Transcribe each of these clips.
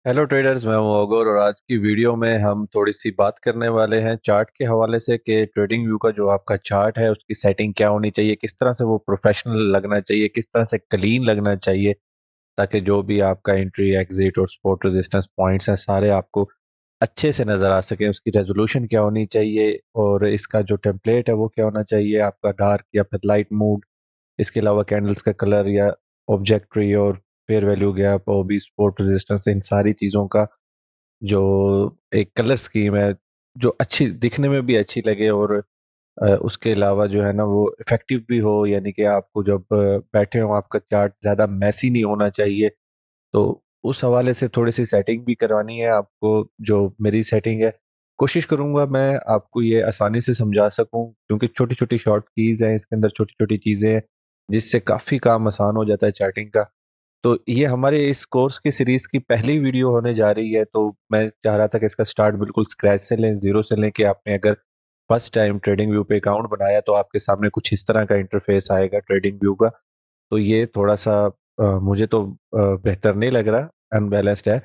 Hello traders, मैं हूं अगौर और आज की वीडियो में हम थोड़ी सी बात करने वाले हैं चार्ट के हवाले से कि ट्रेडिंग व्यू का जो आपका चार्ट है उसकी सेटिंग क्या होनी चाहिए, किस तरह से वो प्रोफेशनल लगना चाहिए, किस तरह से क्लीन लगना चाहिए ताकि जो भी आपका एंट्री एग्जिट और सपोर्ट रेजिस्टेंस पॉइंट्स हैं सारे आपको अच्छे से नज़र आ सके। उसकी रेजोल्यूशन क्या होनी चाहिए और इसका जो टेम्पलेट है वो क्या होना चाहिए, आपका डार्क या फिर लाइट मूड। इसके अलावा कैंडल्स का कलर या ऑब्जेक्ट ट्री और फेयर वैल्यू गैप और भी सपोर्ट रेजिस्टेंस, इन सारी चीज़ों का जो एक कलर स्कीम है जो अच्छी दिखने में भी अच्छी लगे और उसके अलावा जो है ना वो इफेक्टिव भी हो, यानी कि आपको जब बैठे हो आपका चार्ट ज़्यादा मैसी नहीं होना चाहिए। तो उस हवाले से थोड़ी सी सेटिंग भी करवानी है आपको। जो मेरी सेटिंग है कोशिश करूंगा मैं आपको ये आसानी से समझा सकूं, क्योंकि छोटी छोटी शॉर्ट कीज हैं इसके अंदर, छोटी छोटी चीज़ें हैं जिससे काफ़ी काम आसान हो जाता है चार्टिंग का। तो ये हमारे इस कोर्स की सीरीज की पहली वीडियो होने जा रही है, तो मैं चाह रहा था कि इसका स्टार्ट बिल्कुल स्क्रैच से लें, जीरो से लें, कि आपने अगर फर्स्ट टाइम ट्रेडिंग व्यू पे अकाउंट बनाया तो आपके सामने कुछ इस तरह का इंटरफेस आएगा ट्रेडिंग व्यू का। तो ये थोड़ा सा मुझे तो बेहतर नहीं लग रहा, अनबैलेंस्ड है।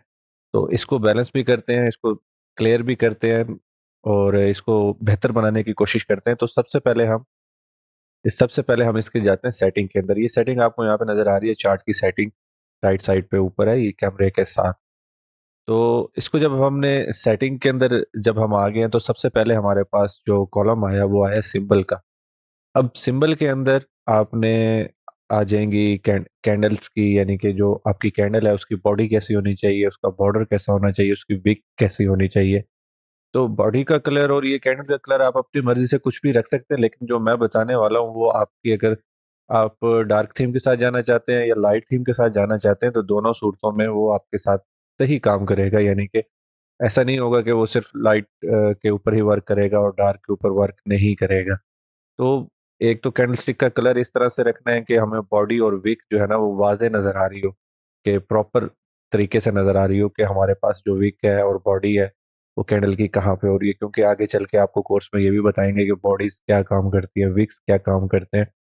तो इसको बैलेंस भी करते हैं, इसको क्लियर भी करते हैं और इसको बेहतर बनाने की कोशिश करते हैं। तो सबसे पहले हम इसके जाते हैं सेटिंग के अंदर। ये सेटिंग आपको यहाँ पे नजर आ रही है, चार्ट की सेटिंग राइट साइड पे ऊपर है, ये कैमरे के साथ। तो इसको जब हमने सेटिंग के अंदर जब हम आ गए हैं तो सबसे पहले हमारे पास जो कॉलम आया वो आया सिंबल का। अब सिंबल के अंदर आपने आ जाएंगी कैंडल्स की, यानी कि जो आपकी कैंडल है उसकी बॉडी कैसी होनी चाहिए, उसका बॉर्डर कैसा होना चाहिए, उसकी विक कैसी होनी चाहिए। तो बॉडी का कलर और ये कैंडल का कलर आप अपनी मर्जी से कुछ भी रख सकते हैं, लेकिन जो मैं बताने वाला हूँ वो आपकी, अगर आप डार्क थीम के साथ जाना चाहते हैं या लाइट थीम के साथ जाना चाहते हैं तो दोनों सूरतों में वो आपके साथ सही काम करेगा। यानी कि ऐसा नहीं होगा कि वो सिर्फ लाइट के ऊपर ही वर्क करेगा और डार्क के ऊपर वर्क नहीं करेगा। तो एक तो कैंडलस्टिक का कलर इस तरह से रखना है कि हमें बॉडी और विक जो है ना वो वाजे नजर आ रही हो, कि प्रॉपर तरीके से नजर आ रही हो कि हमारे पास जो विक है और बॉडी है वो कैंडल की कहाँ पे हो रही है। क्योंकि आगे चल के आपको कोर्स में ये भी बताएंगे कि बॉडीज क्या काम करती है, विक्स क्या काम करते हैं।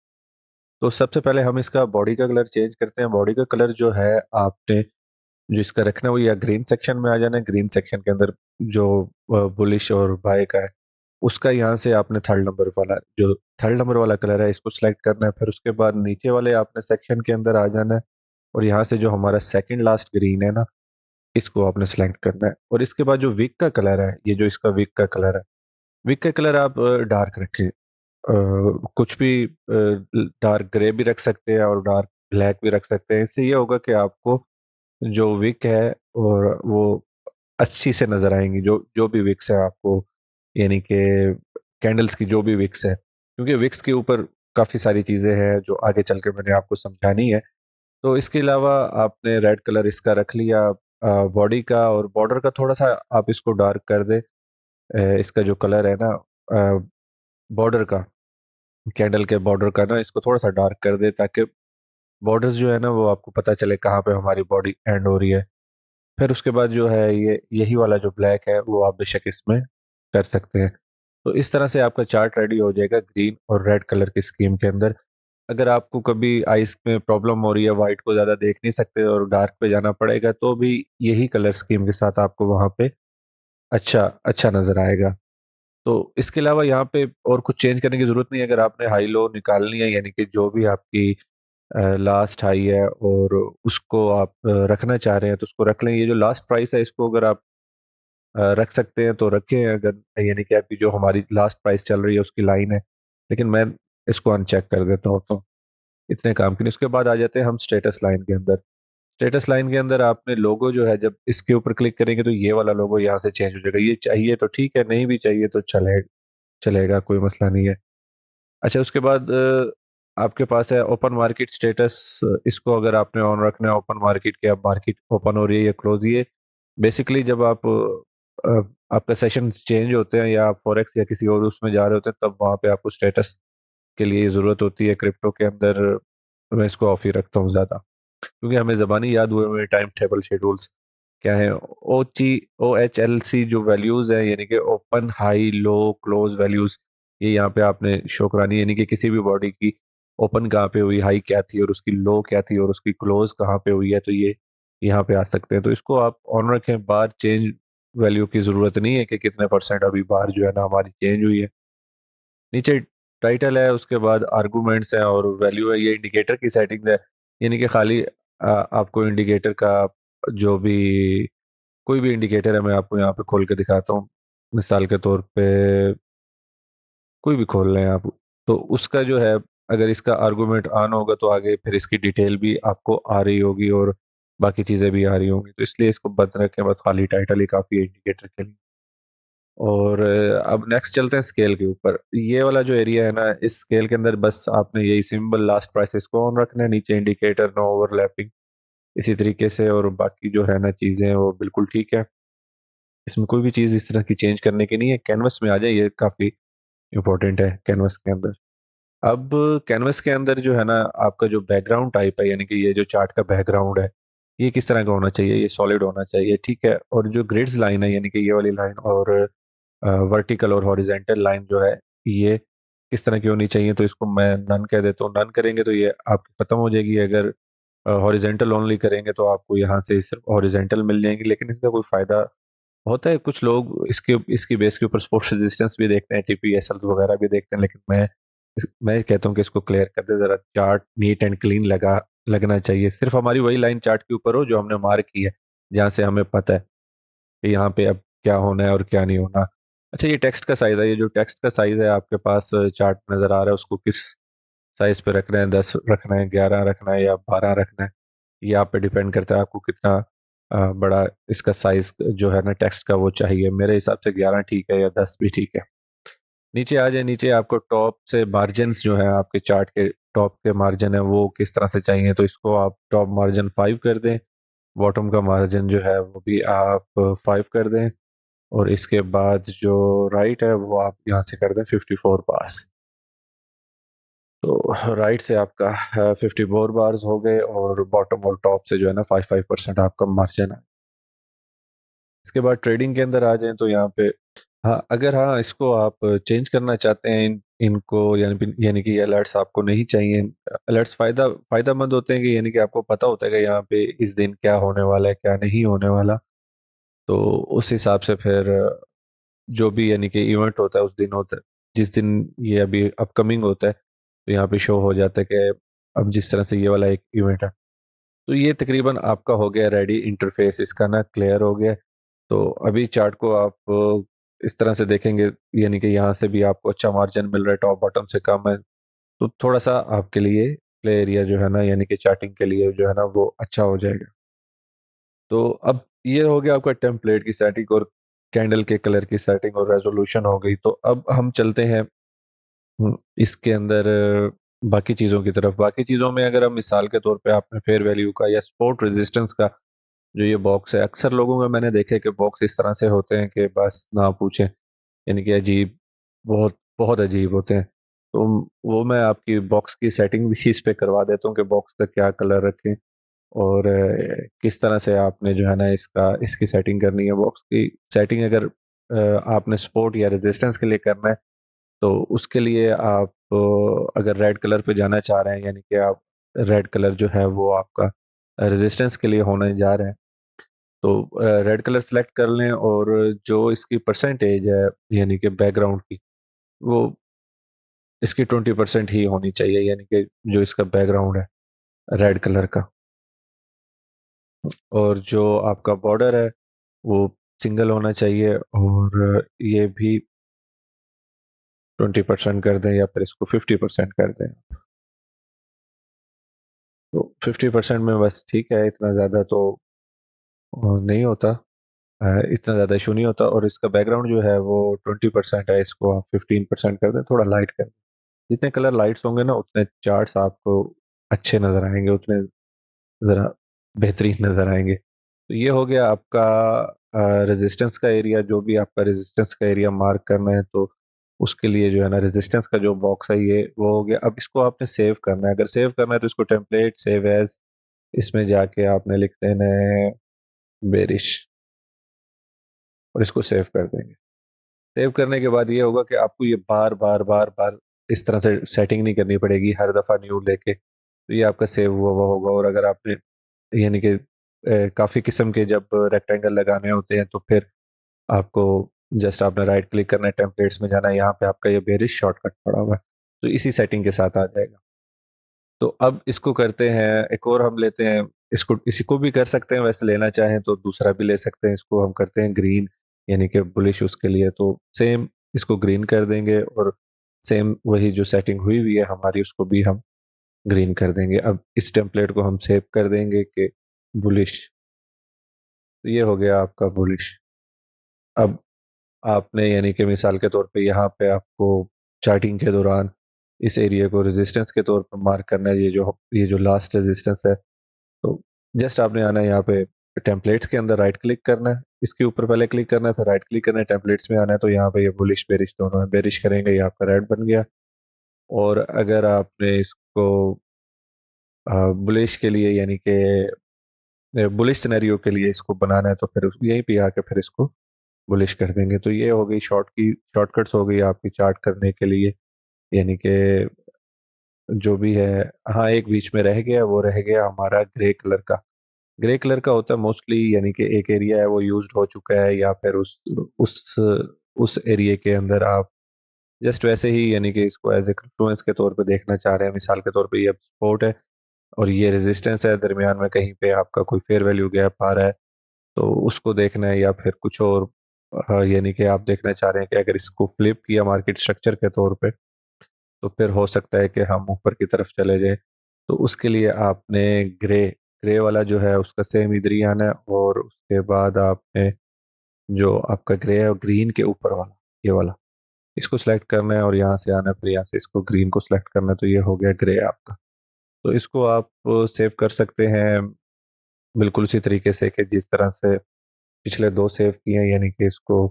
तो सबसे पहले हम इसका बॉडी का कलर चेंज करते हैं। बॉडी का कलर जो है आपने जो इसका रखना है वो या ग्रीन सेक्शन में आ जाना है। ग्रीन सेक्शन के अंदर जो बुलिश और बाय का है उसका यहाँ से आपने थर्ड नंबर वाला कलर है इसको सिलेक्ट करना है। फिर उसके बाद नीचे वाले आपने सेक्शन के अंदर आ जाना है और यहाँ से जो हमारा सेकंड लास्ट ग्रीन है ना इसको आपने सेलेक्ट करना है। और इसके बाद जो विक का कलर है, ये जो इसका विक का कलर है, विक का कलर आप डार्क रखें। कुछ भी डार्क ग्रे भी रख सकते हैं और डार्क ब्लैक भी रख सकते हैं। इससे ये होगा कि आपको जो विक है और वो अच्छी से नजर आएंगी, जो जो भी विक्स है आपको, यानी कि कैंडल्स की जो भी विक्स है, क्योंकि विक्स के ऊपर काफ़ी सारी चीज़ें हैं जो आगे चल के मैंने आपको समझानी है। तो इसके अलावा आपने रेड कलर इसका रख लिया बॉडी का, और बॉर्डर का थोड़ा सा आप इसको डार्क कर दे। इसका जो कलर है ना बॉर्डर का, कैंडल के बॉर्डर का ना इसको थोड़ा सा डार्क कर दे ताकि बॉर्डर्स जो है ना वो आपको पता चले कहाँ पे हमारी बॉडी एंड हो रही है। फिर उसके बाद जो है ये यही वाला जो ब्लैक है वो आप बेशक इसमें कर सकते हैं। तो इस तरह से आपका चार्ट रेडी हो जाएगा ग्रीन और रेड कलर की स्कीम के अंदर। अगर आपको कभी आइस में प्रॉब्लम हो रही है, वाइट को ज़्यादा देख नहीं सकते और डार्क पे जाना पड़ेगा, तो भी यही कलर स्कीम के साथ आपको वहाँ पे अच्छा अच्छा नज़र आएगा। तो इसके अलावा यहाँ पे और कुछ चेंज करने की ज़रूरत नहीं है। अगर आपने हाई लो निकालनी है, यानी कि जो भी आपकी लास्ट हाई है और उसको आप रखना चाह रहे हैं तो उसको रख लें। ये जो लास्ट प्राइस है इसको अगर आप रख सकते हैं तो रखें, अगर यानी कि अभी जो हमारी लास्ट प्राइस चल रही है उसकी लाइन है, लेकिन मैं इसको अनचेक कर देता हूँ। तो इतने काम के लिए उसके बाद आ जाते हैं हम स्टेटस लाइन के अंदर। स्टेटस लाइन के अंदर आपने लोगो जो है जब इसके ऊपर क्लिक करेंगे तो ये वाला लोगो यहाँ से चेंज हो जाएगा। ये चाहिए तो ठीक है, नहीं भी चाहिए तो चलेगा, कोई मसला नहीं है। अच्छा, उसके बाद आपके पास है ओपन मार्केट स्टेटस। इसको अगर आपने ऑन रखना है, ओपन मार्केट के, अब मार्केट ओपन हो रही है या क्लोज, ये बेसिकली जब आप आपका सेशन चेंज होते हैं या आप फॉरेक्स या किसी और उसमें जा रहे होते हैं तब वहाँ पे आपको स्टेटस के लिए ज़रूरत होती है। क्रिप्टो के अंदर मैं इसको ऑफ ही रखता हूँ ज़्यादा, क्योंकि हमें ज़बानी याद हुए हुए टाइम टेबल शेड्यूल्स क्या है। OHLC जो वैल्यूज़ है, यानी कि open high low close values, ये यहाँ पे आपने शो करानी है। यानी कि किसी भी बॉडी की ओपन कहाँ पे हुई, हाई क्या थी और उसकी लो क्या थी और उसकी क्लोज कहाँ पे हुई है। तो ये यहाँ पे आ सकते हैं। तो इसको आप ऑन रखें, बार चेंज वैल्यू की ज़रूरत नहीं है कि कितने परसेंट अभी बार जो है ना हमारी चेंज हुई है। नीचे टाइटल है, उसके बाद आर्गूमेंट्स हैं और वैल्यू है। ये इंडिकेटर की सेटिंग है, यानी कि खाली आपको इंडिकेटर का जो भी कोई भी इंडिकेटर है, मैं आपको यहाँ पे खोल के दिखाता हूँ। मिसाल के तौर पे कोई भी खोल लें आप, तो उसका जो है, अगर इसका आर्गूमेंट ऑन होगा तो आगे फिर इसकी डिटेल भी आपको आ रही होगी और बाकी चीज़ें भी आ रही होंगी। तो इसलिए इसको बंद रखें, बस खाली टाइटल ही काफ़ी है इंडिकेटर के लिए। और अब नेक्स्ट चलते हैं स्केल के ऊपर। ये वाला जो एरिया है ना, इस स्केल के अंदर बस आपने यही सिंबल लास्ट प्राइसेस को ऑन रखना है, नीचे इंडिकेटर नो ओवरलैपिंग इसी तरीके से, और बाकी जो है ना चीज़ें वो बिल्कुल ठीक है। इसमें कोई भी चीज़ इस तरह की चेंज करने की नहीं है। कैनवस में आ जाए, ये काफ़ी इंपॉर्टेंट है कैनवस के अंदर। अब कैनवस के अंदर जो है ना, आपका जो बैकग्राउंड टाइप है, यानी कि ये जो चार्ट का बैकग्राउंड है, ये किस तरह का होना चाहिए? ये सॉलिड होना चाहिए, ठीक है। और जो ग्रिड्स लाइन है, यानी कि ये वाली लाइन, और वर्टिकल और हॉरिजेंटल लाइन जो है, ये किस तरह की होनी चाहिए? तो इसको मैं नन कह देता हूँ। नन करेंगे तो ये आपकी ख़त्म हो जाएगी। अगर हॉरिजेंटल ओनली करेंगे तो आपको यहाँ से सिर्फ हॉरिजेंटल मिल जाएंगी, लेकिन इसका कोई फ़ायदा होता है? कुछ लोग इसकी बेस के ऊपर स्पोर्ट्स रेजिस्टेंस भी देखते हैं, टीपीएसएल वगैरह भी देखते हैं, लेकिन मैं कहता हूँ कि इसको क्लियर कर दे ज़रा। चार्ट नीट एंड क्लीन लगना चाहिए। सिर्फ हमारी वही लाइन चार्ट के ऊपर हो जो हमने मार्क की है, जहाँ से हमें पता है कि यहाँ पे अब क्या होना है और क्या नहीं होना। अच्छा, ये टेक्स्ट का साइज़ है। ये जो टेक्स्ट का साइज़ है आपके पास चार्ट नज़र आ रहा है, उसको किस साइज़ पे रखना है? 10 रखना है, 11 रखना है, या 12 रखना है? ये आप पे डिपेंड करता है आपको कितना बड़ा इसका साइज़ जो है ना टेक्स्ट का वो चाहिए। मेरे हिसाब से 11 ठीक है, या 10 भी ठीक है। नीचे आ जाए, नीचे आपको टॉप से मार्जिन्स जो है, आपके चार्ट के टॉप के मार्जिन है, वो किस तरह से चाहिए? तो इसको आप टॉप मार्जिन 5 कर दें, बॉटम का मार्जिन जो है वो भी आप 5 कर दें, और इसके बाद जो राइट है वो आप यहाँ से कर दें 54 बार्स। तो राइट से आपका 54 बार्स हो गए, और बॉटम और टॉप से जो है ना 5-5% आपका मार्जिन है। इसके बाद ट्रेडिंग के अंदर आ जाएं, तो यहाँ पे हाँ, अगर हाँ इसको आप चेंज करना चाहते हैं, इनको, यानी कि ये अलर्ट्स आपको नहीं चाहिए। अलर्ट्स फायदेमंद होते हैं कि यानी कि आपको पता होता है कि यहाँ पे इस दिन क्या होने वाला है, क्या नहीं होने वाला। तो उस हिसाब से फिर जो भी यानी कि इवेंट होता है उस दिन होता है, जिस दिन ये अभी अपकमिंग होता है, तो यहाँ पे शो हो जाता है कि अब जिस तरह से ये वाला एक इवेंट है। तो ये तकरीबन आपका हो गया रेडी, इंटरफेस इसका ना क्लियर हो गया। तो अभी चार्ट को आप इस तरह से देखेंगे, यानी कि यहाँ से भी आपको अच्छा मार्जिन मिल रहा है, टॉप बॉटम से कम है। तो थोड़ा सा आपके लिए प्ले एरिया जो है ना, यानी कि चार्टिंग के लिए जो है ना, वो अच्छा हो जाएगा। तो अब ये हो गया आपका टेम्पलेट की सेटिंग और कैंडल के कलर की सेटिंग और रेजोल्यूशन हो गई। तो अब हम चलते हैं इसके अंदर बाकी चीज़ों की तरफ। बाकी चीज़ों में अगर हम मिसाल के तौर पे आपने फेयर वैल्यू का या सपोर्ट रेजिस्टेंस का जो ये बॉक्स है, अक्सर लोगों में मैंने देखे कि बॉक्स इस तरह से होते हैं कि बस ना पूछें, यानी कि अजीब, बहुत बहुत अजीब होते हैं। तो वो मैं आपकी बॉक्स की सेटिंग भी इस पे करवा देता हूँ कि बॉक्स का क्या कलर रखें, और किस तरह से आपने जो है ना इसकी सेटिंग करनी है। बॉक्स की सेटिंग अगर आपने सपोर्ट या रेजिस्टेंस के लिए करना है, तो उसके लिए आप अगर रेड कलर पे जाना चाह रहे हैं, यानी कि आप रेड कलर जो है वो आपका रेजिस्टेंस के लिए होने जा रहे हैं, तो रेड कलर सेलेक्ट कर लें, और जो इसकी परसेंटेज है यानी कि बैकग्राउंड की, वो इसकी 20% ही होनी चाहिए, यानी कि जो इसका बैकग्राउंड है रेड कलर का। और जो आपका बॉर्डर है वो सिंगल होना चाहिए, और ये भी 20% कर दें, या फिर इसको 50% कर दें। तो 50% में बस ठीक है, इतना ज़्यादा तो नहीं होता, इतना ज़्यादा इशू नहीं होता। और इसका बैकग्राउंड जो है वो 20% है, इसको आप 15% कर दें, थोड़ा लाइट कर दें। जितने कलर लाइट्स होंगे ना, उतने चार्ट्स आपको अच्छे नज़र आएंगे, उतने ज़रा बेहतरीन नज़र आएंगे। तो ये हो गया आपका रेजिस्टेंस का एरिया। जो भी आपका रेजिस्टेंस का एरिया मार्क करना है, तो उसके लिए जो है ना रेजिस्टेंस का जो बॉक्स है ये वो हो गया। अब इसको आपने सेव करना है। अगर सेव करना है तो इसको टेम्पलेट सेव एज, इसमें जाके आपने लिख देना है बेरिश, और इसको सेव कर देंगे। सेव करने के बाद ये होगा कि आपको ये बार बार बार बार इस तरह से सेटिंग नहीं करनी पड़ेगी हर दफ़ा न्यू लेके। तो ये आपका सेव हुआ हुआ होगा। और अगर आपने यानी कि काफ़ी किस्म के जब रेक्टेंगल लगाने होते हैं तो फिर आपको जस्ट आपने राइट क्लिक करना है, टेम्पलेट्स में जाना है, यहाँ पे आपका ये बेरिश शॉर्टकट पड़ा हुआ है, तो इसी सेटिंग के साथ आ जाएगा। तो अब इसको करते हैं, एक और हम लेते हैं, इसको इसी को भी कर सकते हैं, वैसे लेना चाहें तो दूसरा भी ले सकते हैं, इसको हम करते हैं ग्रीन, यानी कि बुलिश उसके लिए, तो सेम इसको ग्रीन कर देंगे और सेम वही जो सेटिंग हुई हुई है हमारी उसको भी हम ग्रीन कर देंगे। अब इस टेम्पलेट को हम सेव कर देंगे कि बुलिश, तो ये हो गया आपका बुलिश। अब आपने यानी कि मिसाल के तौर पे यहाँ पे आपको चार्टिंग के दौरान इस एरिया को रेजिस्टेंस के तौर पर मार्क करना है, ये जो लास्ट रेजिस्टेंस है, तो जस्ट आपने आना है यहाँ पे टेम्पलेट्स के अंदर, राइट क्लिक करना है, इसके ऊपर पहले क्लिक करना है, फिर राइट क्लिक करना है, टेम्पलेट्स में आना है, तो यहाँ पे ये बुलिश बेरिश दोनों है, बेरिश करेंगे ये आपका रेड बन गया। और अगर आपने इसको बुलिश के लिए यानी कि बुलिश सिनेरियो के लिए इसको बनाना है तो फिर यहीं पे आके फिर इसको बुलिश कर देंगे। तो ये हो गई शॉर्टकट्स हो गई आपकी चार्ट करने के लिए, यानी कि जो भी है। हाँ, एक बीच में रह गया, वो रह गया हमारा ग्रे कलर का। ग्रे कलर का होता है मोस्टली, यानी कि एक एरिया है वो यूज्ड हो चुका है, या फिर उस उस एरिया के अंदर आप जस्ट वैसे ही यानी कि इसको एज ए फ्लुएंस के तौर पे देखना चाह रहे हैं। मिसाल के तौर पे ये सपोर्ट है और ये रेजिस्टेंस है, दरमियान में कहीं पे आपका कोई फेयर वैल्यू गैप आ रहा है, तो उसको देखना है, या फिर कुछ और यानी कि आप देखना चाह रहे हैं कि अगर इसको फ्लिप किया मार्केट स्ट्रक्चर के तौर पे तो फिर हो सकता है कि हम ऊपर की तरफ चले जाए। तो उसके लिए आपने ग्रे ग्रे वाला जो है उसका सेम इधर ही आना है, और उसके बाद आपने जो आपका ग्रे है ग्रीन के ऊपर वाला, ये वाला, इसको सिलेक्ट करना है और यहाँ से आना है, फिर यहाँ से इसको ग्रीन को सिलेक्ट करना है, तो ये हो गया ग्रे आपका। तो इसको आप सेव कर सकते हैं बिल्कुल उसी तरीके से कि जिस तरह से पिछले दो सेव किए हैं, यानी कि इसको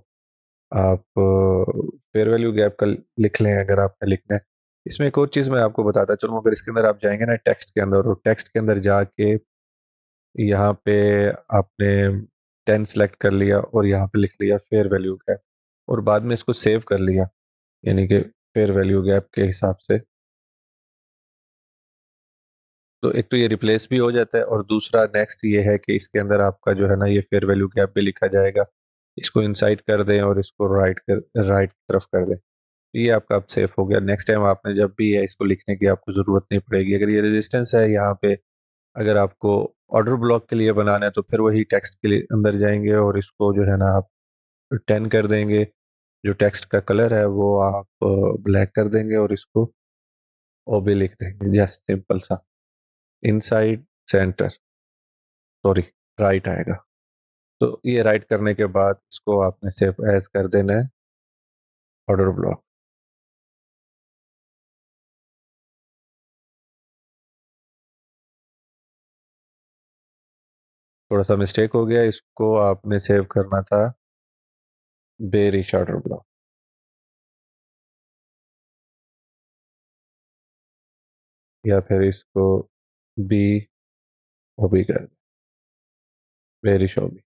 आप फेयर वैल्यू गैप का लिख लें अगर आपने लिखना है। इसमें एक और चीज़ मैं आपको बताता चलूँ, अगर इसके अंदर आप जाएंगे ना टेक्स्ट के अंदर, और टेक्स्ट के अंदर जाके यहाँ पे आपने 10 सेलेक्ट कर लिया और यहाँ पे लिख लिया फेयर वैल्यू गैप, और बाद में इसको सेव कर लिया, यानी कि फेयर वैल्यू गैप के हिसाब से, तो एक तो ये रिप्लेस भी हो जाता है, और दूसरा नेक्स्ट ये है कि इसके अंदर आपका जो है ना ये फेयर वैल्यू गैप भी लिखा जाएगा। इसको इनसाइड कर दें और इसको राइट की तरफ कर दें, ये आपका अब सेफ हो गया। नेक्स्ट टाइम आपने जब भी है इसको लिखने की आपको ज़रूरत नहीं पड़ेगी। अगर ये रेजिस्टेंस है यहाँ पे, अगर आपको ऑर्डर ब्लॉक के लिए बनाना है तो फिर वही टेक्स्ट के लिए अंदर जाएंगे और इसको जो है ना आप 10 कर देंगे, जो टेक्स्ट का कलर है वो आप ब्लैक कर देंगे और इसको ओबी लिख देंगे, जस्ट सिंपल सा, इनसाइड सेंटर, सॉरी, राइट आएगा। तो ये राइट करने के बाद इसको आपने सेव एज कर देना है ऑर्डर ब्लॉक। थोड़ा सा मिस्टेक हो गया, इसको आपने सेव करना था बेरिश ऑर्डर ब्लॉक, या फिर इसको बी ओबी कर दें, बेरिश ओबी।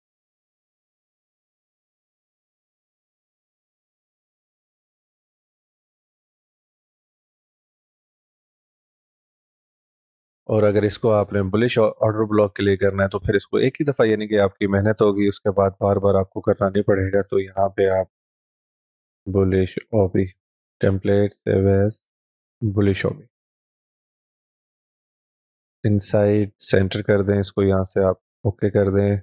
और अगर इसको आपने बुलिश ऑर्डर ब्लॉक के लिए करना है तो फिर इसको एक ही दफ़ा, यानी कि आपकी मेहनत होगी, उसके बाद बार बार आपको करना नहीं पड़ेगा। तो यहाँ पे आप बुलिश ओबी, टेम्पलेट सेव एज बुलिश ओबी, इनसाइड सेंटर कर दें इसको, यहाँ से आप ओके कर दें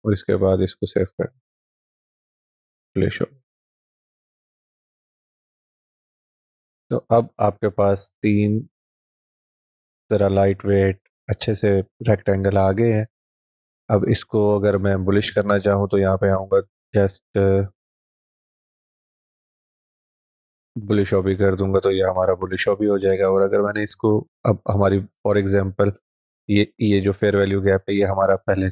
और इसके बाद इसको सेव कर दें बुलिश ओबी। तो अब आपके पास तीन ज़रा लाइट वेट अच्छे से रेक्टेंगल आ गए हैं। अब इसको अगर मैं बुलिश करना चाहूँ तो यहाँ पे आऊँगा, जस्ट बुलिश हॉबी कर दूंगा तो ये हमारा बुलिश हॉबी हो जाएगा। और अगर मैंने इसको, अब हमारी फॉर एग्जांपल ये जो फेयर वैल्यू गैप है ये हमारा पहले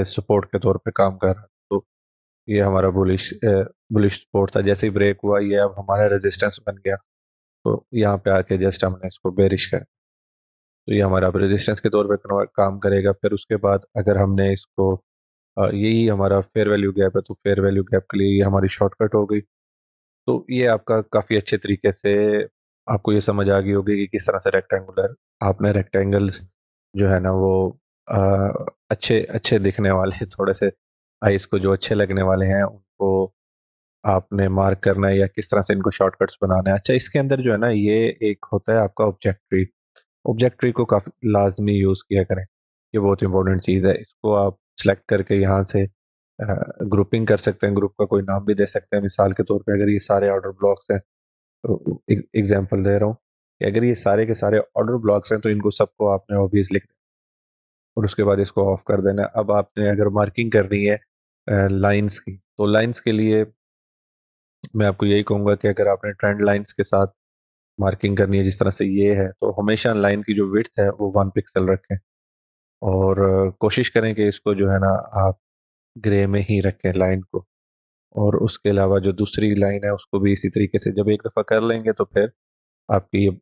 सपोर्ट के तौर पे काम कर रहा है, तो ये हमारा बुलिश सपोर्ट था, जैसे ही ब्रेक हुआ ये अब हमारा रेजिस्टेंस बन गया, तो यहाँ पे आके जस्ट हमने इसको बेरिश कर, तो ये हमारा अब रेजिस्टेंस के तौर पे काम करेगा। फिर उसके बाद अगर हमने इसको यही हमारा फेयर वैल्यू गैप है, तो फेयर वैल्यू गैप के लिए ये हमारी शॉर्टकट हो गई। तो ये आपका काफ़ी अच्छे तरीके से आपको ये समझ आ गई होगी कि किस तरह से रेक्टेंगुलर आपने रेक्टेंगल्स जो है ना वो अच्छे अच्छे दिखने वाले थोड़े से आइस को जो अच्छे लगने वाले हैं उनको आपने मार्क करना है या किस तरह से इनको शॉर्टकट्स बनाना है। अच्छा, इसके अंदर जो है ना ये एक होता है आपका ऑब्जेक्ट ट्री। ऑब्जेक्ट ट्री को काफ़ी लाजमी यूज़ किया करें, ये बहुत इंपॉर्टेंट चीज़ है। इसको आप सेलेक्ट करके यहाँ से ग्रुपिंग कर सकते हैं, ग्रुप का कोई नाम भी दे सकते हैं। मिसाल के तौर पे अगर ये सारे ऑर्डर ब्लॉक्स हैं, तो एग्जांपल दे रहा हूँ कि अगर ये सारे के सारे ऑर्डर ब्लॉक्स हैं तो इनको सबको आपने ऑब्वियस लिख और उसके बाद इसको ऑफ कर देना है। अब आपने अगर मार्किंग करनी है लाइंस की, तो लाइंस के लिए मैं आपको यही कहूँगा कि अगर आपने ट्रेंड लाइंस के साथ मार्किंग करनी है जिस तरह से ये है, तो हमेशा लाइन की जो विड्थ है वो 1 पिक्सल रखें और कोशिश करें कि इसको जो है ना आप ग्रे में ही रखें लाइन को। और उसके अलावा जो दूसरी लाइन है उसको भी इसी तरीके से जब एक दफ़ा कर लेंगे तो फिर आपकी ये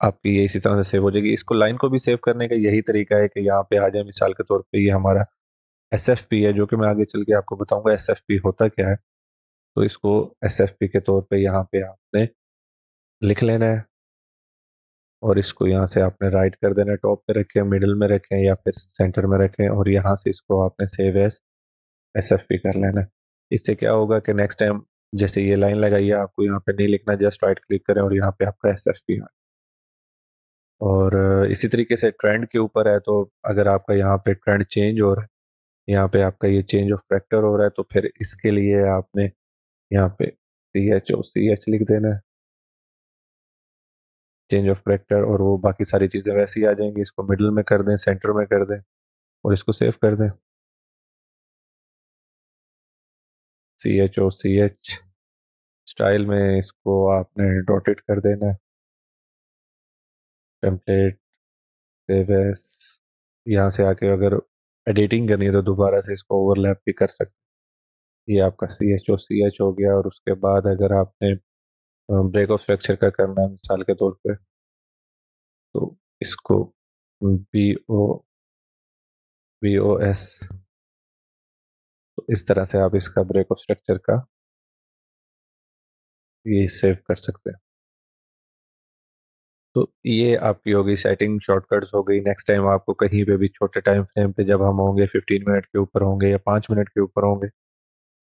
आपकी ये इसी तरह से सेव हो जाएगी। इसको लाइन को भी सेव करने का यही तरीका है कि यहाँ पे आ जाए। मिसाल के तौर पे ये हमारा एसएफपी है, जो कि मैं आगे चल के आपको बताऊंगा एसएफपी होता क्या है। तो इसको एसएफपी के तौर पे यहाँ पे आपने लिख लेना है और इसको यहाँ से आपने राइट कर देना है। टॉप पे रखें, मिडिल में रखें या फिर सेंटर में रखें और यहाँ से इसको आपने सेव एज एसएफपी कर लेना है। इससे क्या होगा कि नेक्स्ट टाइम जैसे ये लाइन लगाइए, आपको यहाँ पे नहीं लिखना, जस्ट राइट क्लिक करें और यहाँ पे आपका एसएफपी आ। और इसी तरीके से ट्रेंड के ऊपर है, तो अगर आपका यहाँ पे ट्रेंड चेंज हो रहा है, यहाँ पे आपका ये चेंज ऑफ फैक्टर हो रहा है, तो फिर इसके लिए आपने यहाँ पे CH लिख देना है, चेंज ऑफ फैक्टर। और वो बाकी सारी चीज़ें वैसे ही आ जाएंगी। इसको मिडिल में कर दें, सेंटर में कर दें और इसको सेव कर दें। CH स्टाइल में इसको आपने डॉटेड कर देना है। टेम्पलेट, सेव एज, यहाँ से आके अगर एडिटिंग करनी है तो दोबारा से इसको ओवरलैप भी कर सकते हैं। ये आपका CH हो गया। और उसके बाद अगर आपने ब्रेक ऑफ स्ट्रक्चर का करना है मिसाल के तौर पे, तो इसको BOS, तो इस तरह से आप इसका ब्रेक ऑफ स्ट्रक्चर का ये सेव कर सकते हैं। तो ये आपकी हो गई सेटिंग, शॉर्टकट्स हो गई। नेक्स्ट टाइम आपको कहीं पे भी छोटे टाइम फ्रेम पे जब हम होंगे 15 मिनट के ऊपर होंगे या 5 मिनट के ऊपर होंगे,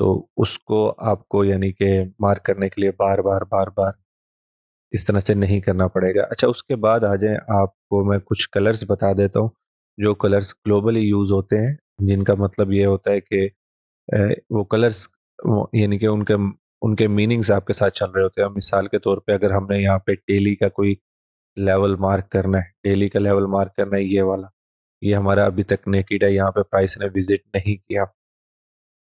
तो उसको आपको यानी कि मार्क करने के लिए बार बार इस तरह से नहीं करना पड़ेगा। अच्छा, उसके बाद आ जाए, आपको मैं कुछ कलर्स बता देता हूँ जो कलर्स ग्लोबली यूज़ होते हैं, जिनका मतलब ये होता है कि वो कलर्स यानी कि उनके उनके मीनिंग्स आपके साथ चल रहे होते हैं। मिसाल के तौर पे अगर हमने यहाँ पे डेली का कोई लेवल मार्क करना है, डेली का लेवल मार्क करना है, ये वाला, ये हमारा अभी तक नेकेड है, यहाँ पे प्राइस ने विजिट नहीं किया।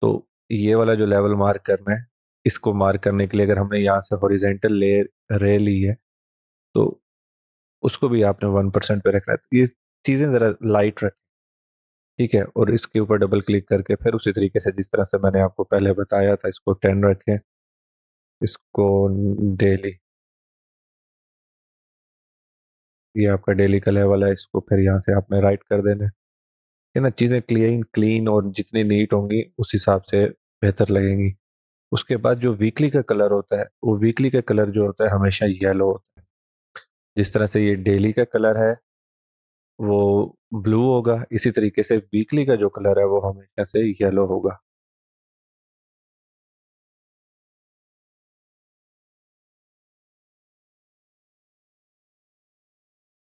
तो ये वाला जो लेवल मार्क करना है, इसको मार्क करने के लिए अगर हमने यहाँ से हॉरिजेंटल ले रे ली है, तो उसको भी आपने 1% पे रखना है। तो ये चीज़ें ज़रा लाइट रखें, ठीक है। और इसके ऊपर डबल क्लिक करके फिर उसी तरीके से जिस तरह से मैंने आपको पहले बताया था, इसको 10 रखें, इसको डेली, ये आपका डेली का लेवल है, इसको फिर यहाँ से आपने राइट कर देना है ना। चीज़ें क्लीन क्लीन और जितनी नीट होंगी उस हिसाब से बेहतर लगेंगी। उसके बाद जो वीकली का कलर होता है, वो वीकली का कलर जो होता है हमेशा येलो होता है। जिस तरह से ये डेली का कलर है वो ब्लू होगा, इसी तरीके से वीकली का जो कलर है वो हमेशा से येलो होगा।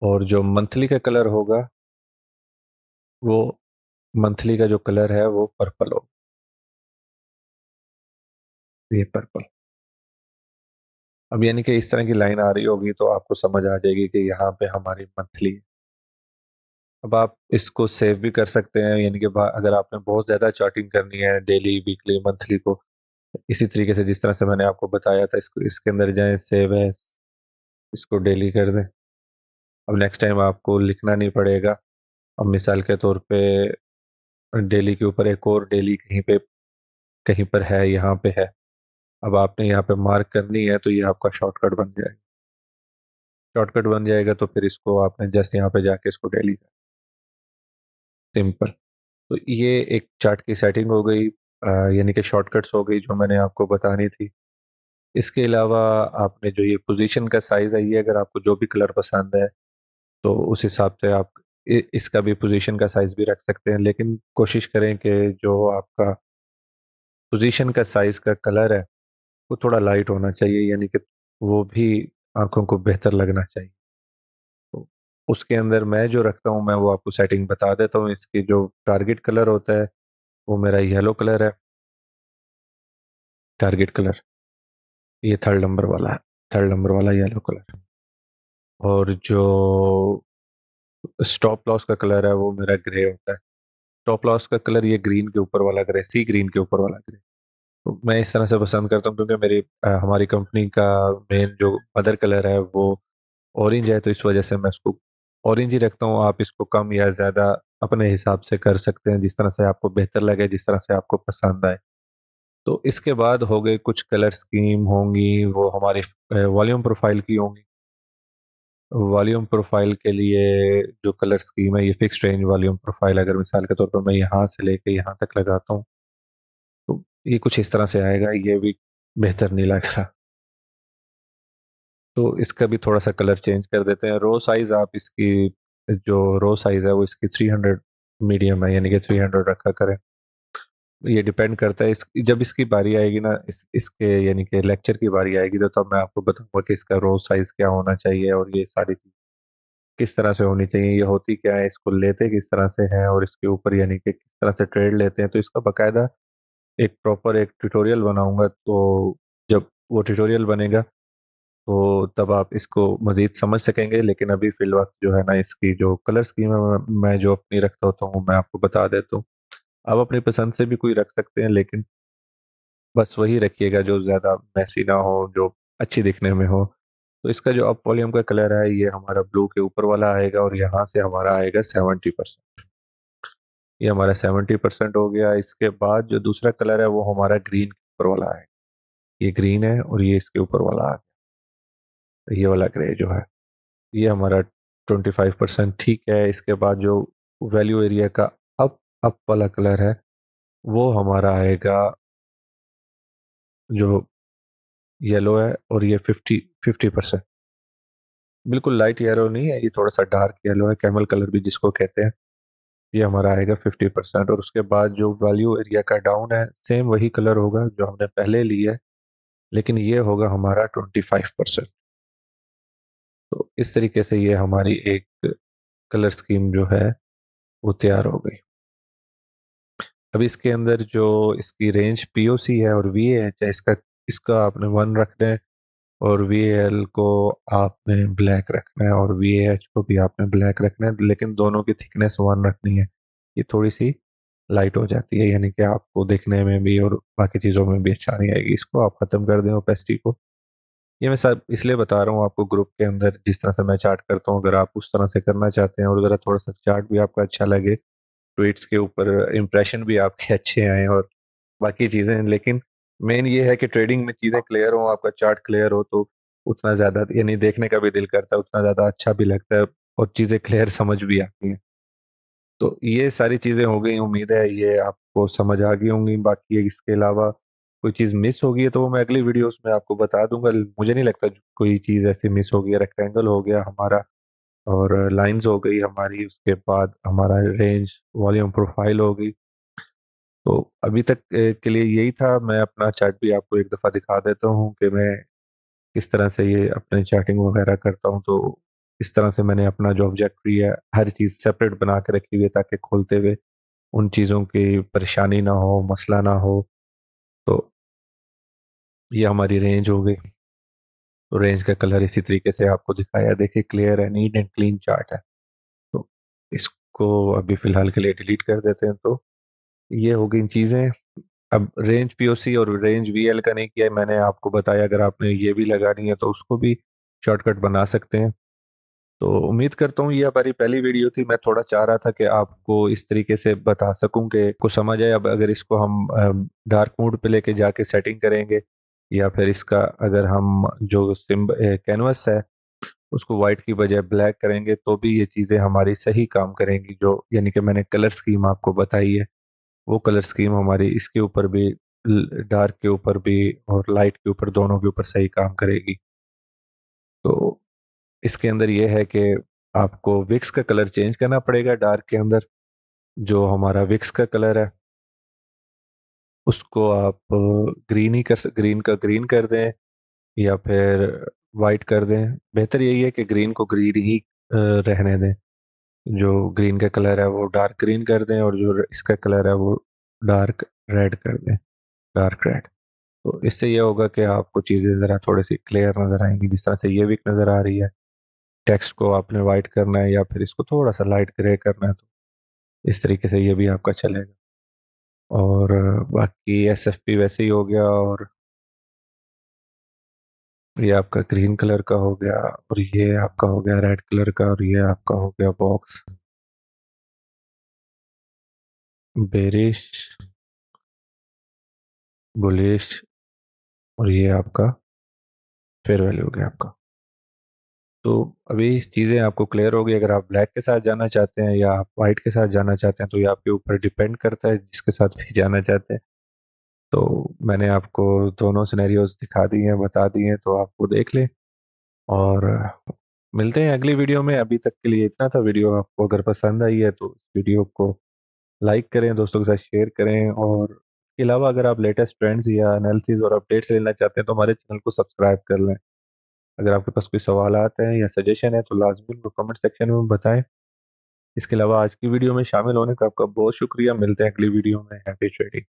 और जो मंथली का कलर होगा, वो मंथली का जो कलर है वो पर्पल होगा, ये पर्पल। अब यानी कि इस तरह की लाइन आ रही होगी तो आपको समझ आ जाएगी कि यहाँ पे हमारी मंथली। अब आप इसको सेव भी कर सकते हैं, यानी कि अगर आपने बहुत ज़्यादा चार्टिंग करनी है डेली, वीकली, मंथली को, इसी तरीके से जिस तरह से मैंने आपको बताया था, इसको इसके अंदर जाएं, सेव है, इसको डेली कर दें। अब नेक्स्ट टाइम आपको लिखना नहीं पड़ेगा। अब मिसाल के तौर पे डेली के ऊपर एक और डेली कहीं पर है, यहाँ पे है। अब आपने यहाँ पे मार्क करनी है तो ये आपका शॉर्टकट बन जाएगा। शॉर्टकट बन जाएगा तो फिर इसको आपने जस्ट यहाँ पे जाके इसको डेली कर, सिंपल। तो ये एक चार्ट की सेटिंग हो गई, यानी कि शॉर्टकट्स हो गई जो मैंने आपको बतानी थी। इसके अलावा आपने जो ये पोजीशन का साइज़ है, ये अगर आपको जो भी कलर पसंद है तो उस हिसाब से आप इसका भी पोजीशन का साइज भी रख सकते हैं, लेकिन कोशिश करें कि जो आपका पोजीशन का साइज का कलर है वो थोड़ा लाइट होना चाहिए, यानी कि वो भी आंखों को बेहतर लगना चाहिए। तो उसके अंदर मैं जो रखता हूँ, मैं वो आपको सेटिंग बता देता हूँ। इसकी जो टारगेट कलर होता है वो मेरा येलो कलर है। टारगेट कलर ये थर्ड नंबर वाला है, थर्ड नंबर वाला येलो कलर। और जो स्टॉप लॉस का कलर है वो मेरा ग्रे होता है। स्टॉप लॉस का कलर ये ग्रीन के ऊपर वाला ग्रे, सी ग्रीन के ऊपर वाला ग्रे। तो मैं इस तरह से पसंद करता हूँ क्योंकि हमारी कंपनी का मेन जो मदर कलर है वो ऑरेंज है, तो इस वजह से मैं इसको ऑरेंज ही रखता हूँ। आप इसको कम या ज़्यादा अपने हिसाब से कर सकते हैं, जिस तरह से आपको बेहतर लगे, जिस तरह से आपको पसंद आए। तो इसके बाद हो गए कुछ कलर स्कीम होंगी, वो हमारी वॉल्यूम प्रोफाइल की होंगी। वॉल्यूम प्रोफाइल के लिए जो कलर स्कीम है ये फिक्स रेंज वॉल्यूम प्रोफाइल, अगर मिसाल के तौर पर मैं यहाँ से लेके यहाँ तक लगाता हूँ तो ये कुछ इस तरह से आएगा। ये भी बेहतर नहीं लग रहा, तो इसका भी थोड़ा सा कलर चेंज कर देते हैं। रो साइज आप इसकी जो रो साइज है वो इसकी 300 मीडियम है, यानी कि 300 रखा करें। ये डिपेंड करता है जब इसकी बारी आएगी ना, इसके यानी कि लेक्चर की बारी आएगी तो तब मैं आपको बताऊंगा कि इसका रो साइज क्या होना चाहिए और ये सारी चीज किस तरह से होनी चाहिए, ये होती क्या है, इसको लेते किस तरह से हैं, और इसके ऊपर यानी कि किस तरह से ट्रेड लेते हैं। तो इसका बकायदा एक प्रॉपर एक ट्यूटोरियल बनाऊंगा। तो जब वो ट्यूटोरियल बनेगा तो तब आप इसको मज़ीद समझ सकेंगे। लेकिन अभी फिल वक्त जो है ना, इसकी जो कलर स्कीम है मैं जो अपनी रखता होता हूँ मैं आपको बता देता हूँ। आप अपनी पसंद से भी कोई रख सकते हैं, लेकिन बस वही रखिएगा जो ज़्यादा मैसी ना हो, जो अच्छी दिखने में हो। तो इसका जो अप वॉल्यूम का कलर है ये हमारा ब्लू के ऊपर वाला आएगा, और यहाँ से हमारा आएगा 70%। ये हमारा 70% हो गया। इसके बाद जो दूसरा कलर है वो हमारा ग्रीन के ऊपर वाला है। ये ग्रीन है और ये इसके ऊपर वाला आ गया, ये वाला ग्रे जो है ये हमारा 25% ठीक है। इसके बाद जो वैल्यू एरिया का अप अप वाला कलर है वो हमारा आएगा जो येलो है, और ये 50%। बिल्कुल लाइट येलो नहीं है, ये थोड़ा सा डार्क येलो है, कैमल कलर भी जिसको कहते हैं। ये हमारा आएगा 50%। और उसके बाद जो वैल्यू एरिया का डाउन है सेम वही कलर होगा जो हमने पहले लिया है, लेकिन ये होगा हमारा 25%। तो इस तरीके से ये हमारी एक कलर स्कीम जो है वो तैयार हो गई। अब इसके अंदर जो इसकी रेंज पीओसी है और वीएएच है, इसका इसका आपने 1 रखना है, और वीएल को आपने ब्लैक रखना है, और वीएएच को भी आपने ब्लैक रखना है, लेकिन दोनों की थिकनेस 1 रखनी है। ये थोड़ी सी लाइट हो जाती है, यानी कि आपको देखने में भी और बाकी चीज़ों में भी अच्छा नहीं आएगी। इसको आप ख़त्म कर दें ओपेसिटी को। ये मैं सब इसलिए बता रहा हूँ आपको, ग्रुप के अंदर जिस तरह से मैं चार्ट करता हूँ अगर आप उस तरह से करना चाहते हैं और ज़रा थोड़ा सा चार्ट भी आपका अच्छा लगे, ट्वीट्स के ऊपर इंप्रेशन भी आपके अच्छे आए और बाकी चीज़ें। लेकिन मेन ये है कि ट्रेडिंग में चीज़ें क्लियर हो, आपका चार्ट क्लियर हो, तो उतना ज़्यादा यानी देखने का भी दिल करता है, उतना ज़्यादा अच्छा भी लगता है और चीज़ें क्लियर समझ भी आती हैं। तो ये सारी चीज़ें हो गई, उम्मीद है ये आपको समझ आ गई होंगी। बाकी इसके अलावा कोई चीज़ मिस होगी है तो वो मैं अगली वीडियोस में आपको बता दूंगा। मुझे नहीं लगता कोई चीज़ ऐसी मिस होगी। रेक्टेंगल हो गया हमारा, और लाइंस हो गई हमारी, उसके बाद हमारा रेंज वॉल्यूम प्रोफाइल हो गई। तो अभी तक के लिए यही था। मैं अपना चार्ट भी आपको एक दफ़ा दिखा देता हूँ कि मैं किस तरह से ये अपने चार्टिंग वगैरह करता हूँ। तो इस तरह से मैंने अपना जो ऑब्जेक्टिव है हर चीज़ सेपरेट बना के रखी हुई है, ताकि खोलते हुए उन चीज़ों की परेशानी ना हो, मसला ना हो। तो ये हमारी रेंज हो गई। तो रेंज का कलर इसी तरीके से आपको दिखाया, देखिए क्लियर है, नीट एंड क्लीन चार्ट है। तो इसको अभी फ़िलहाल के लिए डिलीट कर देते हैं। तो ये हो गई चीज़ें। अब रेंज पीओसी और रेंज वीएल का नहीं किया है मैंने, आपको बताया। अगर आपने ये भी लगानी है तो उसको भी शॉर्टकट बना सकते हैं। तो उम्मीद करता हूँ ये हमारी पहली वीडियो थी। मैं थोड़ा चाह रहा था कि आपको इस तरीके से बता सकूं कि कुछ समझ आए। अब अगर इसको हम डार्क मोड पे लेके जाके सेटिंग करेंगे, या फिर इसका अगर हम जो सिम्ब कैनवस है उसको वाइट की बजाय ब्लैक करेंगे, तो भी ये चीज़ें हमारी सही काम करेंगी। जो यानी कि मैंने कलर स्कीम आपको बताई है वो कलर स्कीम हमारी इसके ऊपर भी, डार्क के ऊपर भी और लाइट के ऊपर, दोनों के ऊपर सही काम करेगी। तो इसके अंदर ये है कि आपको विक्स का कलर चेंज करना पड़ेगा डार्क के अंदर। जो हमारा विक्स का कलर है उसको आप ग्रीन का ग्रीन कर दें या फिर वाइट कर दें। बेहतर यही है कि ग्रीन को ग्रीन ही रहने दें। जो ग्रीन का कलर है वो डार्क ग्रीन कर दें और जो इसका कलर है वो डार्क रेड कर दें, डार्क रेड। तो इससे ये होगा कि आपको चीज़ें ज़रा थोड़ी सी क्लियर नज़र आएंगी। जिस तरह से ये वीक नज़र आ रही है, टेक्स्ट को आपने वाइट करना है या फिर इसको थोड़ा सा लाइट ग्रे करना है, तो इस तरीके से ये भी आपका चलेगा। और बाकी एसएफपी वैसे ही हो गया, और ये आपका ग्रीन कलर का हो गया, और ये आपका हो गया रेड कलर का, और ये आपका हो गया बॉक्स बेरिश बुलिश, और ये आपका फेयर वैल्यू हो गया आपका। तो अभी चीज़ें आपको क्लियर हो गई। अगर आप ब्लैक के साथ जाना चाहते हैं या आप वाइट के साथ जाना चाहते हैं तो ये आपके ऊपर डिपेंड करता है, जिसके साथ भी जाना चाहते हैं। तो मैंने आपको दोनों सिनेरियोज दिखा दिए हैं, बता दिए हैं, तो आप वो देख लें। और मिलते हैं अगली वीडियो में। अभी तक के लिए इतना था। वीडियो आपको अगर पसंद आई है तो वीडियो को लाइक करें, दोस्तों के साथ शेयर करें, और इसके अलावा अगर आप लेटेस्ट ट्रेंड्स या एनालिसिस और अपडेट्स लेना चाहते हैं तो हमारे चैनल को सब्सक्राइब कर लें। अगर आपके पास कोई सवाल आते हैं या सजेशन है तो लाजमी उनको कमेंट सेक्शन में बताएं। इसके अलावा आज की वीडियो में शामिल होने का आपका बहुत शुक्रिया। मिलते हैं अगली वीडियो में। Happy trading.